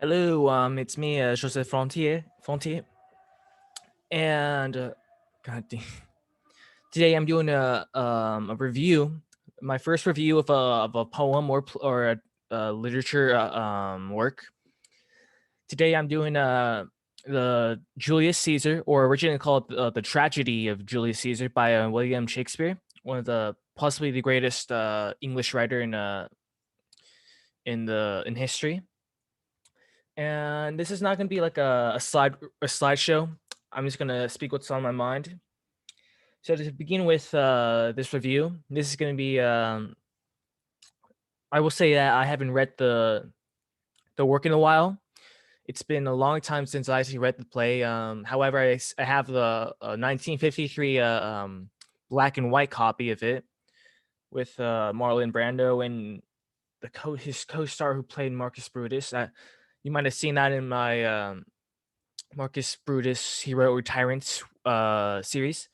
Hello, it's me, Joseph Fontier, and God damn, today I'm doing a review, my first review of a poem or a literature work. Today I'm doing the Julius Caesar, or originally called the Tragedy of Julius Caesar by William Shakespeare, one of the possibly the greatest English writer in history. And this is not going to be like a slideshow. I'm just going to speak what's on my mind. So to begin with this review, this is going to be I will say that I haven't read the work in a while. It's been a long time since I actually read the play. However, I have the 1953 black and white copy of it with Marlon Brando and his co-star who played Marcus Brutus. You might have seen that in my Marcus Brutus Hero Tyrants series.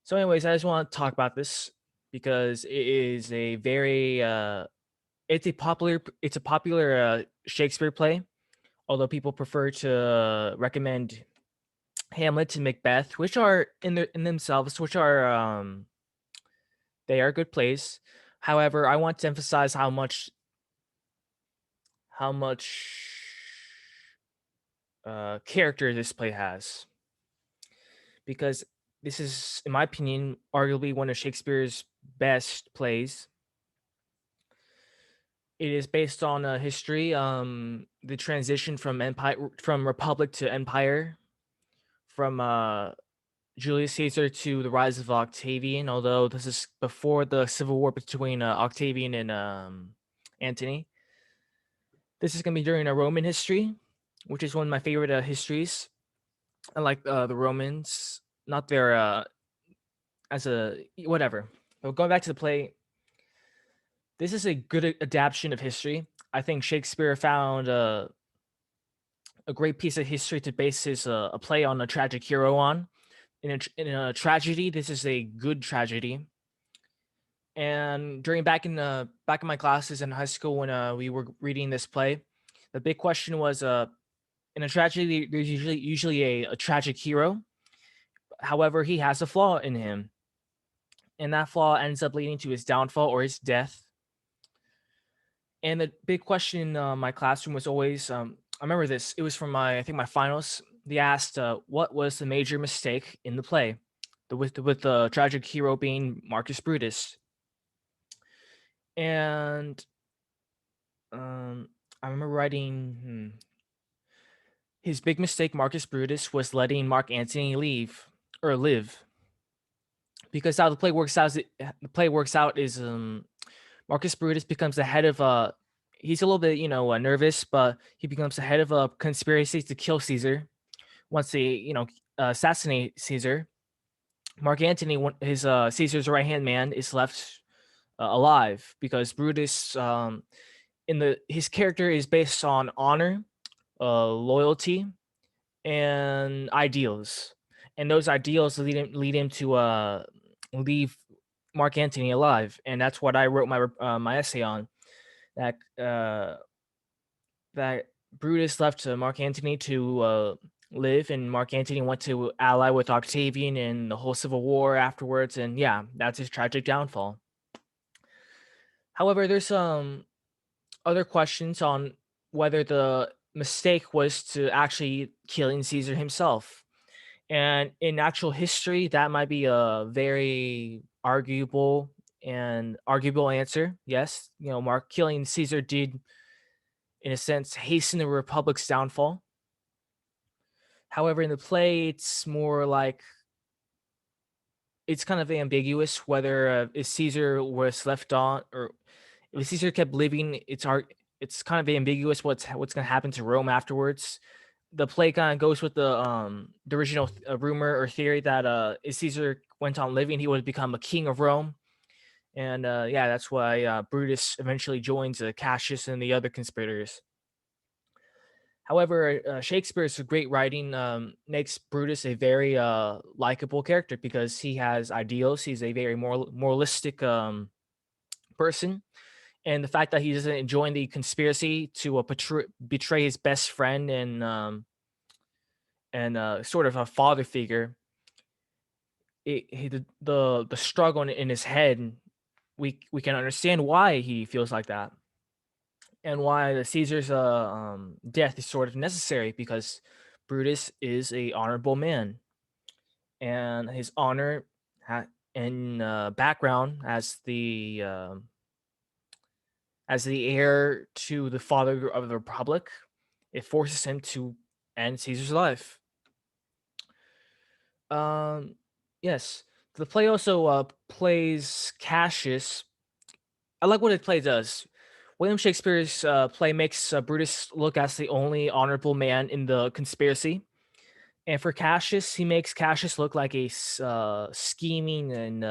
So, anyways, I just want to talk about this because it is a very it's a popular Shakespeare play. Although people prefer to recommend Hamlet and Macbeth, which are in themselves, which are they are good plays. However, I want to emphasize how much character this play has, because this is, in my opinion, arguably one of Shakespeare's best plays. It is based on history, the transition from republic to empire, from Julius Caesar to the rise of Octavian. Although this is before the civil war between Octavian and Antony. This is going to be during a Roman history, which is one of my favorite histories. I like the Romans, not their as a whatever. But going back to the play, this is a good adaptation of history. I think Shakespeare found a great piece of history to base his a play on a tragic hero on. In a tragedy, this is a good tragedy. And during back in my classes in high school when we were reading this play, the big question was in a tragedy there's usually a tragic hero. However, he has a flaw in him, and that flaw ends up leading to his downfall or his death. And the big question in my classroom was always, I remember this. It was from I think my finals. They asked, what was the major mistake in the play, with the tragic hero being Marcus Brutus. And I remember writing, his big mistake, Marcus Brutus, was letting Mark Antony live, because how the play works out is Marcus Brutus becomes the head of he's a little bit nervous, but he becomes the head of a conspiracy to kill Caesar. Once they assassinate Caesar, Mark Antony, his Caesar's right hand man, is left alive because Brutus his character is based on honor, loyalty, and ideals, and those ideals lead him to leave Mark Antony alive, and that's what I wrote my essay on. That that Brutus left Mark Antony to live, and Mark Antony went to ally with Octavian in the whole civil war afterwards, and yeah, that's his tragic downfall. However, there's some other questions on whether the mistake was to actually killing Caesar himself. And in actual history, that might be a very arguable answer. Yes, Mark killing Caesar did, in a sense, hasten the Republic's downfall. However, in the play, it's more like it's kind of ambiguous whether if Caesar was left on or if Caesar kept living. It's kind of ambiguous what's going to happen to Rome afterwards. The play kind of goes with the original rumor or theory that if Caesar went on living, he would become a king of Rome, and yeah, that's why Brutus eventually joins Cassius and the other conspirators. However, Shakespeare's great writing makes Brutus a very likable character because he has ideals. He's a very moralistic person, and the fact that he doesn't join the conspiracy to betray his best friend and sort of a father figure. The struggle in his head, we can understand why he feels like that, and why the Caesar's death is sort of necessary, because Brutus is a honorable man, and his honor and background as the heir to the father of the republic, it forces him to end Caesar's life. Yes, the play also plays Cassius. I like what the play does. William Shakespeare's play makes Brutus look as the only honorable man in the conspiracy, and for Cassius, he makes Cassius look like a scheming and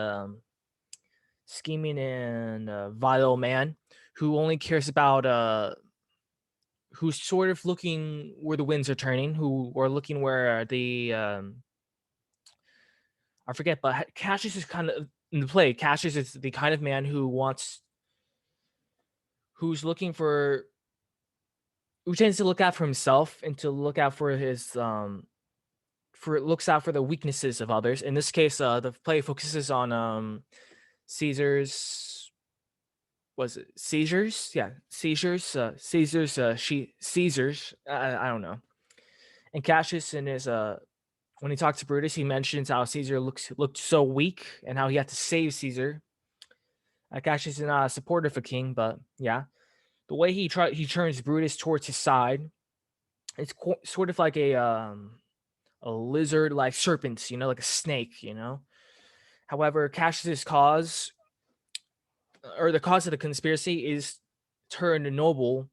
vile man who only cares about who's sort of looking where the winds are turning, who are looking where the I forget, but Cassius is kind of in the play. Cassius is the kind of man who's looking for, who tends to look out for himself and to look out for his looks out for the weaknesses of others. In this case, the play focuses on Caesar's, was it seizures? Yeah, seizures. Caesar's. I don't know. And Cassius in his when he talks to Brutus, he mentions how Caesar looked so weak and how he had to save Caesar. Cassius is not a supporter of a king, but yeah, the way he turns Brutus towards his side, it's sort of like a lizard, like serpent, like a snake, However, Cassius's cause, or the cause of the conspiracy, is turned noble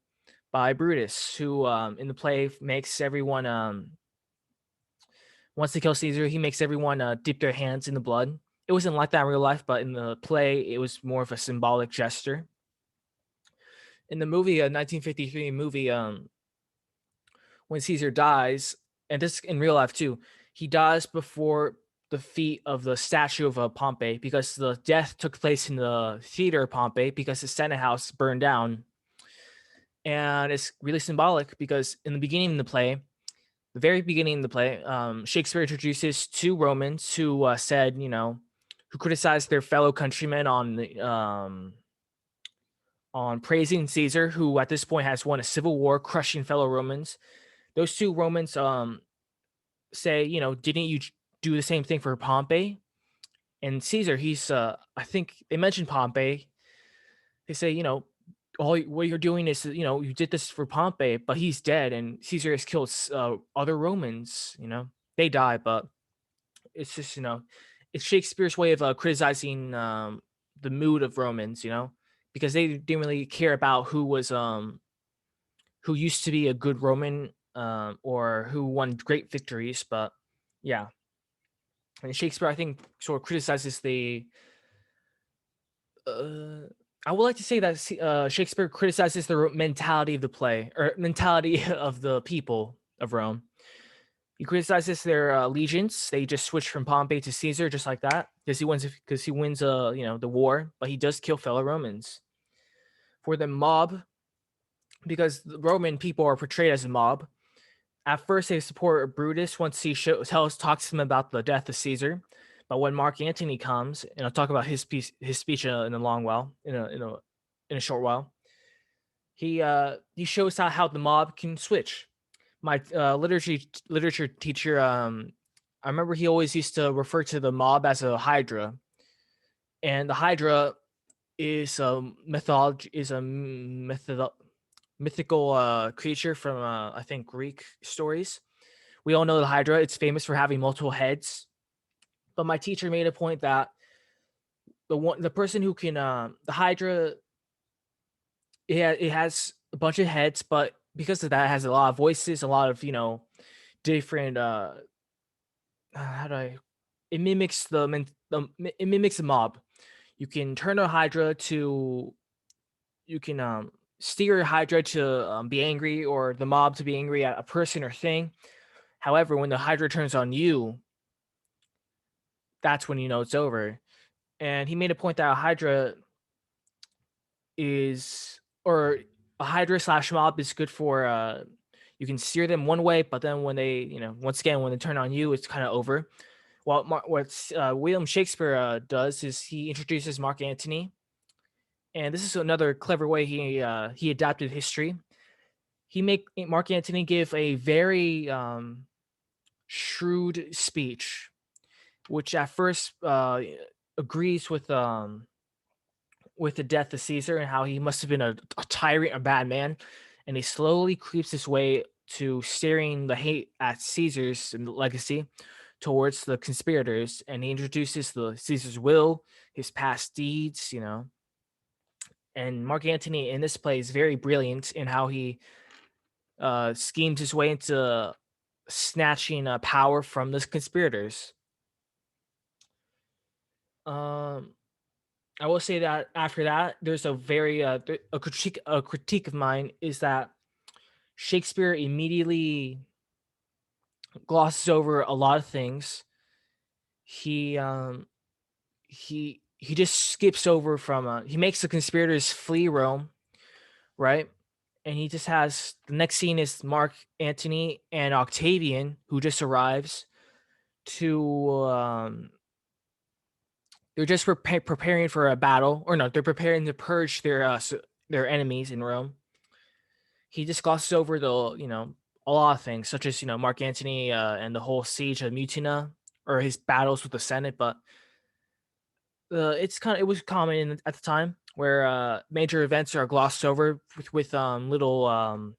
by Brutus, who in the play makes everyone wants to kill Caesar. He makes everyone dip their hands in the blood. It wasn't like that in real life, but in the play, it was more of a symbolic gesture. In the movie, a 1953 movie, when Caesar dies, and this in real life too, he dies before the feet of the statue of Pompey, because the death took place in the theater of Pompey because the Senate house burned down. And it's really symbolic because in the beginning of the play, the very beginning of the play, Shakespeare introduces two Romans who said, who criticized their fellow countrymen on praising Caesar, who at this point has won a civil war, crushing fellow Romans. Those two Romans say, didn't you do the same thing for Pompey? And Caesar, he's I think they mentioned Pompey. They say, all what you're doing is, you did this for Pompey, but he's dead, and Caesar has killed other Romans. They die, but it's just, it's Shakespeare's way of criticizing the mood of Romans, because they didn't really care about who used to be a good Roman, or who won great victories. But yeah, and Shakespeare, I think, sort of criticizes I would like to say that Shakespeare criticizes the mentality of the play, or mentality of the people of Rome. He criticizes their allegiance. They just switch from Pompey to Caesar just like that because he wins the war, but he does kill fellow Romans. For the mob, because the Roman people are portrayed as a mob. At first, they support Brutus once he talks to them about the death of Caesar. But when Mark Antony comes, and I'll talk about his speech in a short while, he shows how the mob can switch. My literature teacher, I remember he always used to refer to the mob as a Hydra, and the Hydra is a mythical creature from I think Greek stories. We all know the Hydra. It's famous for having multiple heads. But my teacher made a point that the person who can the Hydra, it has a bunch of heads, but because of that, it has a lot of voices, a lot of different how do I it mimics it mimics the mob. You can turn a Hydra to you can steer a Hydra to be angry, or the mob to be angry at a person or thing. However, when the Hydra turns on you, that's when it's over. And he made a point that a Hydra, is, or a Hydra slash mob is good for you can steer them one way, but then when they, once again, when they turn on you, it's kind of over. What William Shakespeare does is he introduces Mark Antony, and this is another clever way he adapted history. He make Mark Antony give a very shrewd speech, which at first agrees with the death of Caesar and how he must have been a tyrant, a bad man, and he slowly creeps his way to steering the hate at Caesar's and the legacy towards the conspirators, and he introduces the Caesar's will, his past deeds, and Mark Antony in this play is very brilliant in how he schemes his way into snatching power from the conspirators. I will say that after that, there's a very a critique of mine is that Shakespeare immediately glosses over a lot of things. He just skips over from he makes the conspirators flee Rome, right? And he just has the next scene is Mark Antony and Octavian who just arrives to they're just preparing for a battle, or no, they're preparing to purge their enemies in Rome. He just glosses over the a lot of things, such as Mark Antony and the whole siege of Mutina or his battles with the Senate. But it was common at the time where major events are glossed over with little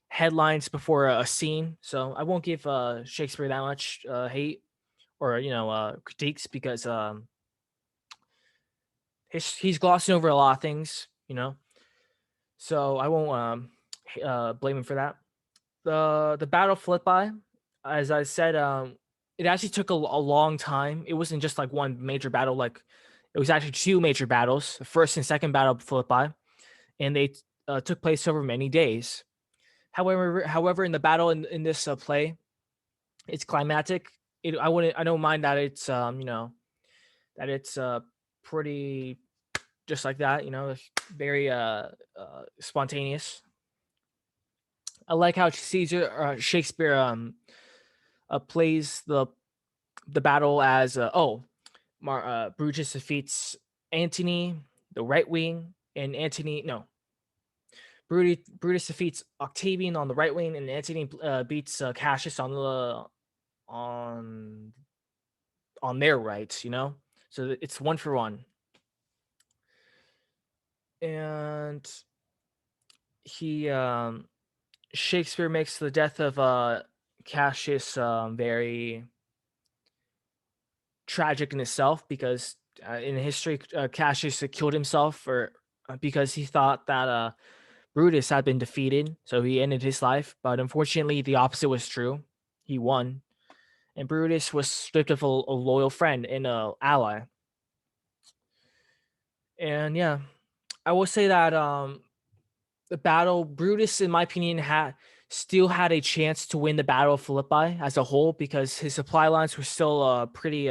headlines before a scene. So I won't give Shakespeare that much hate or critiques because he's glossing over a lot of things, So I won't blame him for that. The Battle of Philippi, as I said, it actually took a long time. It wasn't just like one major battle; like it was actually two major battles, the first and second Battle of Philippi, and they took place over many days. However, in the battle in this play, it's climactic. I don't mind that it's that it's pretty just like that, very spontaneous. I like how Shakespeare plays the battle as Brutus defeats Antony, the right wing, and Brutus defeats Octavian on the right wing, and Antony beats Cassius on on their rights. So it's 1-for-1, and he Shakespeare makes the death of Cassius very tragic in itself because in history Cassius killed himself because he thought that Brutus had been defeated, so he ended his life. But unfortunately, the opposite was true. He won, and Brutus was stripped of a loyal friend and an ally. And yeah, I will say that the battle, Brutus, in my opinion, still had a chance to win the Battle of Philippi as a whole because his supply lines were still pretty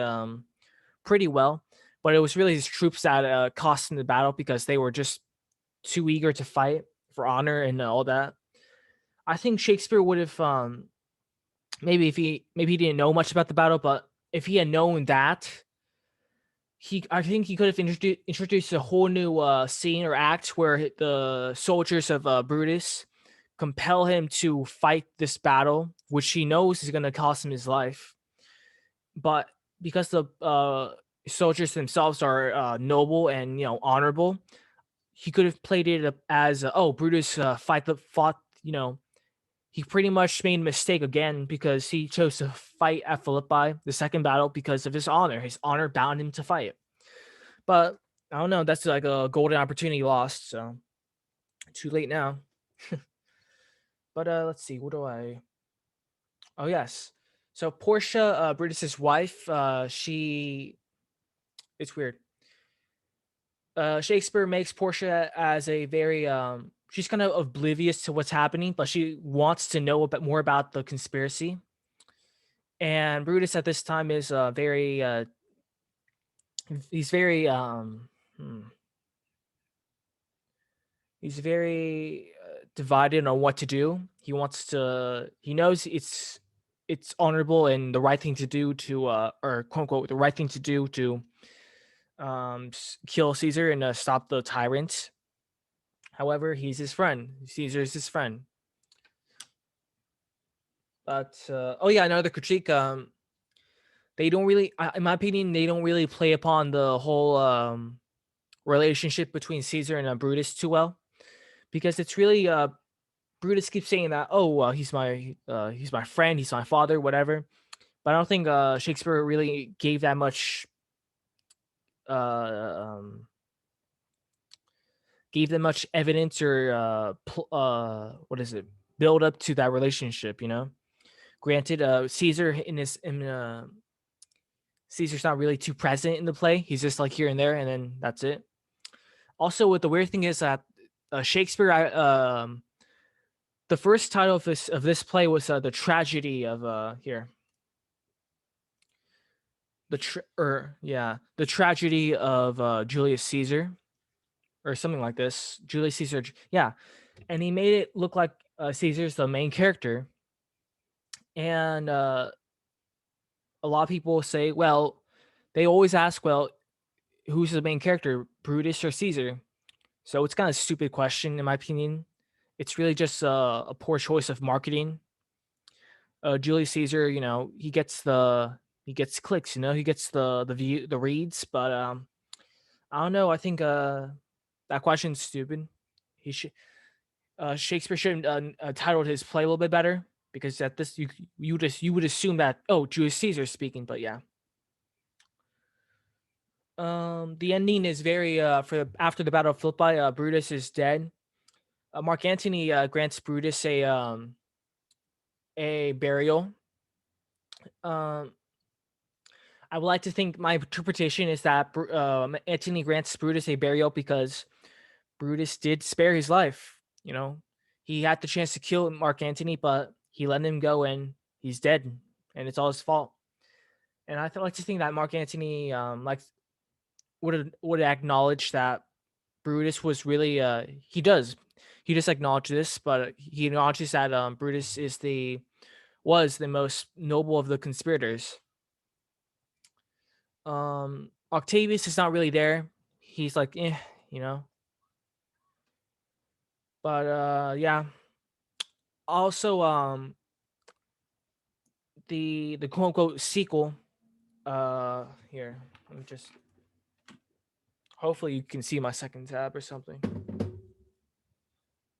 well, but it was really his troops that cost him the battle because they were just too eager to fight for honor and all that. I think Shakespeare would have maybe he didn't know much about the battle, but if he had known that, I think he could have introduced a whole new scene or act where the soldiers of Brutus compel him to fight this battle, which he knows is going to cost him his life. But because the soldiers themselves are noble and honorable, he could have played it as Brutus fought. He pretty much made a mistake again because he chose to fight at Philippi, the second battle, because of his honor. His honor bound him to fight. But I don't know. That's like a golden opportunity lost. So too late now. But let's see. What do I? Oh yes. So Porsha, Brutus's wife, it's weird. Shakespeare makes Porsha as a very she's kind of oblivious to what's happening, but she wants to know a bit more about the conspiracy. And Brutus at this time is very he's very He's very divided on what to do. He knows it's honorable and the right thing to do to or quote unquote the right thing to do to kill Caesar and stop the tyrant. However, he's his friend. Caesar is his friend. But oh yeah, another critique. They don't really, in my opinion, they don't really play upon the whole relationship between Caesar and Brutus too well, because it's really Brutus keeps saying that, oh, he's my friend, he's my father, whatever. But I don't think Shakespeare really gave that much uh, um, gave them much evidence or what is it, build up to that relationship. Granted, Caesar's not really too present in the play. He's just like here and there, and then that's it. Also, what the weird thing is that Shakespeare, the first title of this play was the tragedy of here. The tragedy of Julius Caesar, or something like this. Julius Caesar, yeah, and he made it look like Caesar's the main character, and a lot of people say, well, they always ask, well, who's the main character, Brutus or Caesar? So it's kind of a stupid question in my opinion. It's really just a poor choice of marketing. Julius Caesar, he gets clicks, he gets the view, the reads, but I don't know. I think that question's stupid. He should Shakespeare should have titled his play a little bit better, because at this you would assume that, oh, Julius Caesar is speaking, but yeah. The ending is very after the Battle of Philippi, Brutus is dead. Mark Antony grants Brutus a burial. I would like to think my interpretation is that Antony grants Brutus a burial because Brutus did spare his life. He had the chance to kill Mark Antony, but he let him go, and he's dead, and it's all his fault. And I like to think that Mark Antony would acknowledge that Brutus was really he just acknowledge this, but he acknowledges that Brutus was the most noble of the conspirators. Octavius is not really there. He's like, you know. But yeah. Also, the quote unquote sequel. Here, let me just. Hopefully, you can see my second tab or something.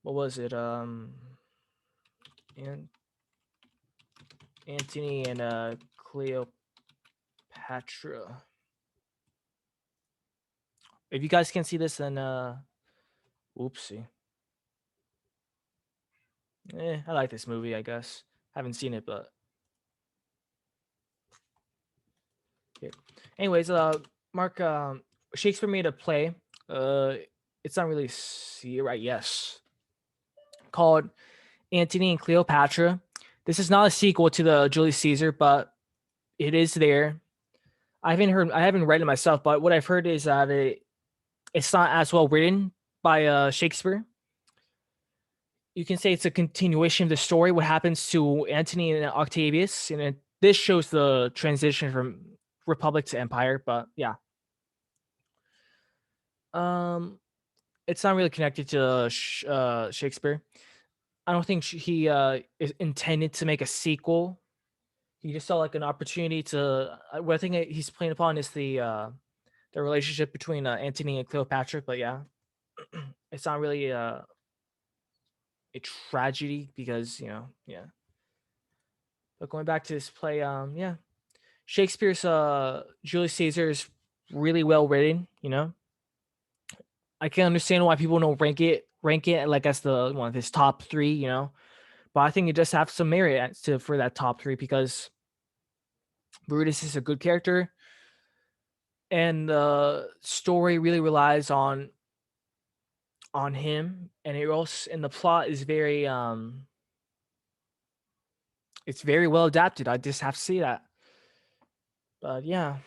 What was it? Antony and Cleopatra. If you guys can see this, then oopsie. I like this movie, I guess. Haven't seen it, but here. Anyways, Mark, Shakespeare made a play. It's not really right. Yes, called Antony and Cleopatra. This is not a sequel to the Julius Caesar, but it is there. I haven't read it myself, but what I've heard is that it's not as well written by Shakespeare. You can say it's a continuation of the story, what happens to Antony and Octavius, and this shows the transition from Republic to Empire. But yeah, it's not really connected to Shakespeare. I don't think he is intended to make a sequel. He just saw like an opportunity to. What I think he's playing upon is the relationship between Antony and Cleopatra. But yeah, it's not really a tragedy because yeah. But going back to this play, yeah, Shakespeare's Julius Caesar is really well written. I can understand why people don't rank it like as the one of his top three. But I think it just have some merit for that top three because Brutus is a good character, and the story really relies on him, and the plot is very it's very well adapted. I just have to say that. But yeah,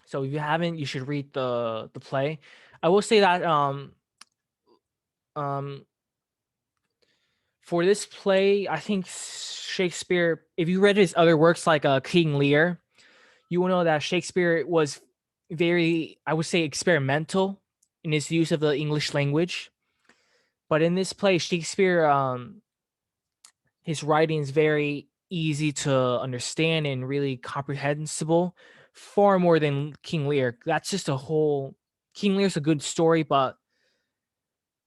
so if you haven't, you should read the play. I will say that Um, for this play, I think Shakespeare, if you read his other works like King Lear, you will know that Shakespeare was very, I would say, experimental in his use of the English language. But in this play, Shakespeare, his writing is very easy to understand and really comprehensible, far more than King Lear. That's just a whole. King Lear's a good story, but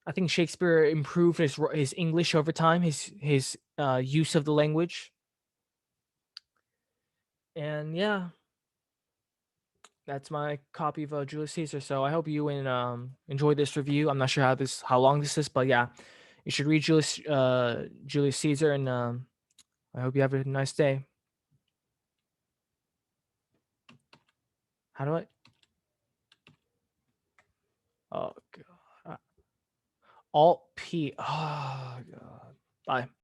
I think Shakespeare improved his English over time, his use of the language, and yeah, that's my copy of Julius Caesar. So I hope you enjoyed this review. I'm not sure how long this is, but yeah, you should read Julius Caesar, and I hope you have a nice day. How do I? Oh god, Alt P. Oh god, bye.